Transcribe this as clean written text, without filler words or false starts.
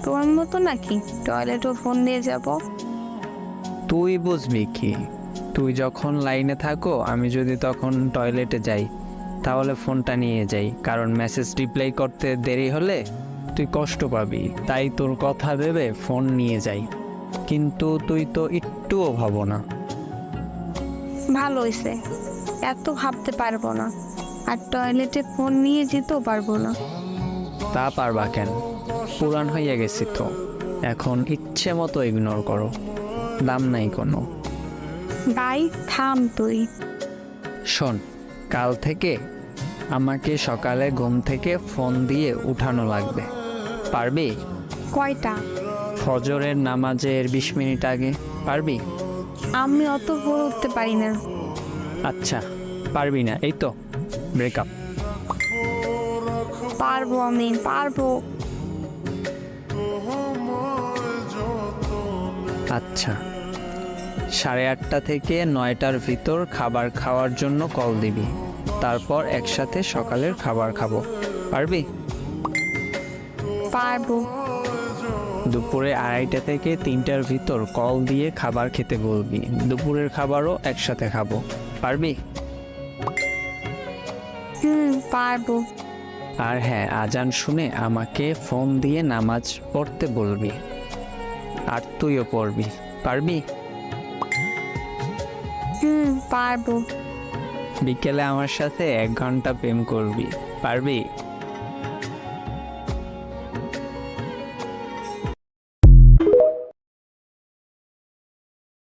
তোমার মতো নাকি টয়লেটও ফোন দিয়ে যাব? তুই বুঝবি কি? তুই যখন লাইনে থাকো, আমি যদি তখন টয়লেটে যাই, তাহলে ফোনটা নিয়ে যাই, কারণ মেসেজ রিপ্লাই করতে দেরি হলে তুই কষ্ট পাবি। তাই তোর কথা ভেবে ফোন নিয়ে যাই। কিন্তু তুই তো একটুও ভাবো না। ভালো হয়েছে, এত ভাবতে পারবো না, আর টয়লেটে ফোন নিয়ে যেতেও পারবো না। তা পারবা কেন? পুরান হইয়া গেছি তো, এখন ইচ্ছে মতো ইগনোর করো, দাম নাই কোনো। ভাই থাম তুই। শোন, কাল থেকে আমাকে সকালে ঘুম থেকে ফোন দিয়ে উঠানো লাগবে, পারবি? কয়টা? ফজরের নামাজের 20 মিনিট আগে, পারবি? আমি অত ভোর উঠতে পারি না। আচ্ছা, পারবি না, এই তো ব্রেকআপ। পারবো, আমি পারবো। আচ্ছা, 8:30 থেকে 9টার ভিতর খাবার খাওয়ার জন্য কল দিবি, তারপর একসাথে সকালের খাবার খাবো, পারবি? পারবো। দুপুরে 2:30 থেকে 3টার ভিতর কল দিয়ে খাবার খেতে বলবি, দুপুরের খাবারও একসাথে খাবো, পারবি? পারবো। আর হ্যাঁ, আজান শুনে আমাকে ফোন দিয়ে নামাজ পড়তে বলবি, আর তুইও পড়বি, পারবি? পারবো। বিকেলে আমার সাথে 1 ঘন্টা প্রেম করবি, পারবি?